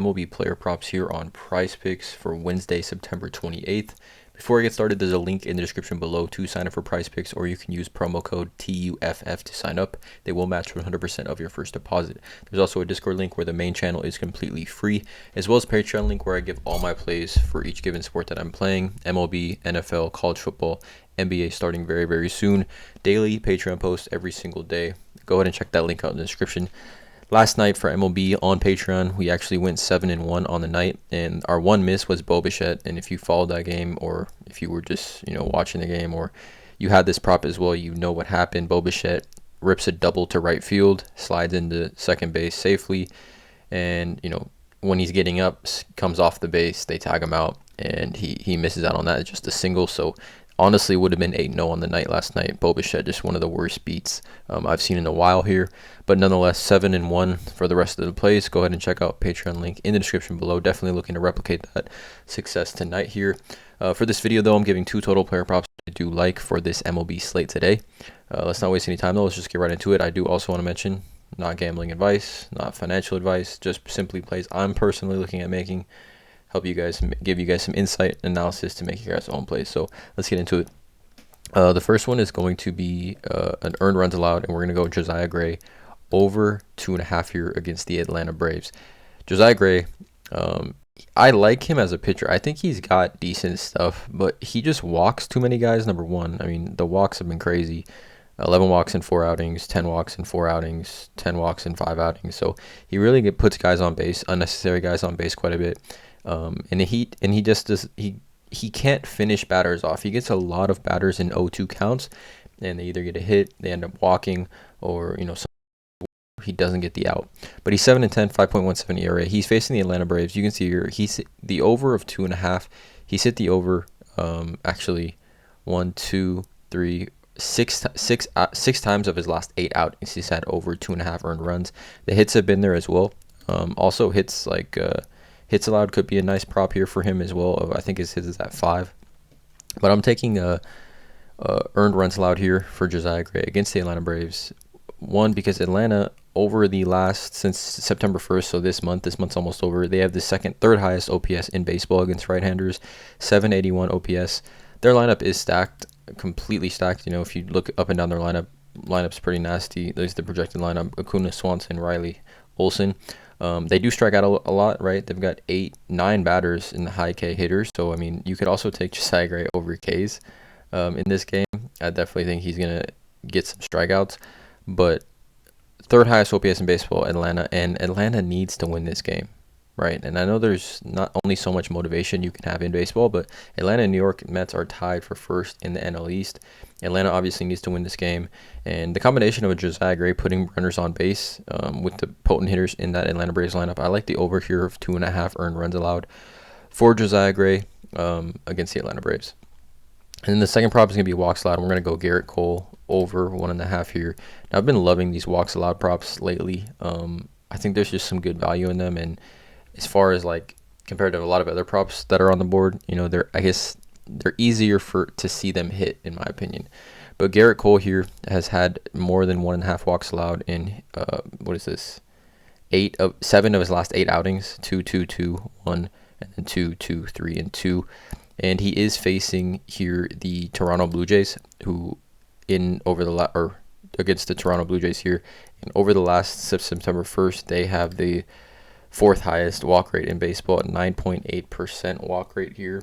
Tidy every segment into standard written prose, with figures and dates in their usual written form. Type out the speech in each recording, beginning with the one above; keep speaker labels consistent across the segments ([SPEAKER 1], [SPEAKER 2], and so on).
[SPEAKER 1] MLB player props here on PrizePicks for Wednesday, September 28th. Before I get started, there's a link in the description below to sign up for PrizePicks, or you can use promo code TUFF to sign up. They will match 100% of your first deposit. There's also a Discord link where the main channel is completely free, as well as a Patreon link where I give all my plays for each given sport that I'm playing: MLB, NFL, college football, NBA starting very, very soon. Daily Patreon posts every single day. Go ahead and check that link out in the description. Last night for MLB on Patreon, we actually went 7-1 on the night, and our one miss was Bo Bichette. And if you followed that game, or if you were just watching the game, or you had this prop as well, you know what happened. Bo Bichette rips a double to right field, slides into second base safely, and when he's getting up, comes off the base, they tag him out, and he misses out on that. It's just a single. So honestly, would have been 8-0 on the night last night. Bo Bichette, just one of the worst beats I've seen in a while here. But nonetheless, 7-1 for the rest of the plays. Go ahead and check out Patreon link in the description below. Definitely looking to replicate that success tonight here. For this video, though, I'm giving two total player props I do like for this MLB slate today. Let's not waste any time, though. Let's just get right into it. I do also want to mention, not gambling advice, not financial advice, just simply plays I'm personally looking at making. Help you guys, give you guys some insight analysis to make your guys' own plays. So let's get into it. The first one is going to be an earned runs allowed, and we're going to go Josiah Gray over 2.5 here against the Atlanta Braves. Josiah Gray, I like him as a pitcher. I think he's got decent stuff, but he just walks too many guys, number one. I mean, the walks have been crazy. 11 walks in 4 outings, 10 walks in 4 outings, 10 walks in 5 outings. So he really puts guys on base, unnecessary guys on base quite a bit. And he just does, he can't finish batters off. He gets a lot of batters in 0-2 counts, and they either get a hit, they end up walking, or he doesn't get the out. But he's 7-10, 5.17 ERA. He's facing the Atlanta Braves. You can see here he's the over of 2.5. He's hit the over actually 1, 2, 3, 6 times of his last 8 outings. He's had over 2.5 earned runs. The hits have been there as well. Also hits like hits allowed could be a nice prop here for him as well. I think his hits is at 5. But I'm taking earned runs allowed here for Josiah Gray against the Atlanta Braves. One, because Atlanta, over the last, since September 1st, so this month's almost over, they have the third highest OPS in baseball against right-handers, 781 OPS. Their lineup is stacked, completely stacked. If you look up and down their lineup's pretty nasty. There's the projected lineup: Acuna, Swanson, Riley, Olsen. They do strike out a lot, right? They've got 9 batters in the high K hitters. So, I mean, you could also take Josiah Gray over Ks in this game. I definitely think he's going to get some strikeouts. But third highest OPS in baseball, Atlanta, and Atlanta needs to win this game, right? And I know there's not only so much motivation you can have in baseball, but Atlanta and New York Mets are tied for first in the NL East. Atlanta obviously needs to win this game, and the combination of a Josiah Gray putting runners on base with the potent hitters in that Atlanta Braves lineup, I like the over here of 2.5 earned runs allowed for Josiah Gray against the Atlanta Braves. And then the second prop is going to be walks allowed, and we're going to go Garrett Cole over 1.5 here. Now, I've been loving these walks allowed props lately. I think there's just some good value in them, and as far as like compared to a lot of other props that are on the board, they're easier to see them hit, in my opinion. But Garrett Cole here has had more than 1.5 walks allowed in 7 of his last 8 outings: 2, 2, 2, 1, and then 2, 2, 3, and 2. And he is facing here the Toronto Blue Jays, who against the Toronto Blue Jays here, and over the last September 1st, they have the 4th highest walk rate in baseball at 9.8% walk rate here.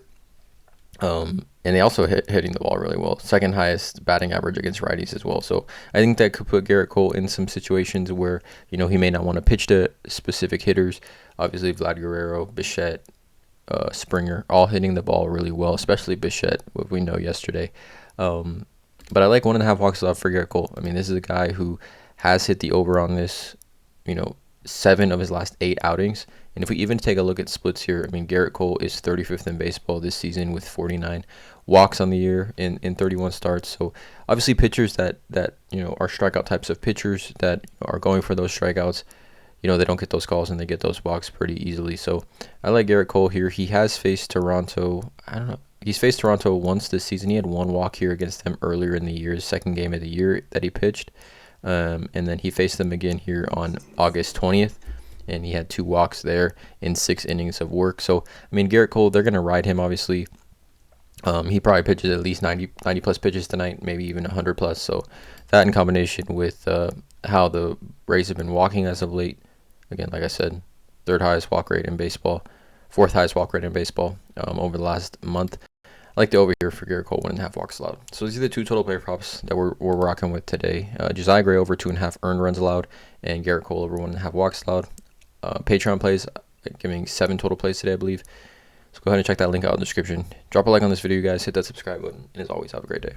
[SPEAKER 1] And they also hitting the ball really well. 2nd highest batting average against righties as well. So I think that could put Garrett Cole in some situations where he may not want to pitch to specific hitters. Obviously, Vlad Guerrero, Bichette, Springer, all hitting the ball really well, especially Bichette, what we know yesterday. But I like 1.5 walks allowed for Garrett Cole. I mean, this is a guy who has hit the over on this, 7 of his last 8 outings. And if we even take a look at splits here, I mean, Garrett Cole is 35th in baseball this season with 49 walks on the year in 31 starts. So obviously pitchers that are strikeout types of pitchers that are going for those strikeouts, they don't get those calls and they get those walks pretty easily. So I like Garrett Cole here. He has faced Toronto. He's faced Toronto once this season. He had 1 walk here against them earlier in the year, his 2nd game of the year that he pitched. And then he faced them again here on August 20th. and he had 2 walks there in 6 innings of work. So, I mean, Garrett Cole, they're going to ride him, obviously. He probably pitches at least 90 plus pitches tonight, maybe even 100 plus. So that in combination with how the Rays have been walking as of late, again, like I said, 3rd highest walk rate in baseball, 4th highest walk rate in baseball over the last month. I like the over here for Garrett Cole, 1.5 walks allowed. So these are the 2 total player props that we're rocking with today. Josiah Gray over 2.5 earned runs allowed, and Garrett Cole over 1.5 walks allowed. Patreon plays, giving 7 total plays today, I believe. So go ahead and check that link out in the description. Drop a like on this video, guys. Hit that subscribe button. And as always, have a great day.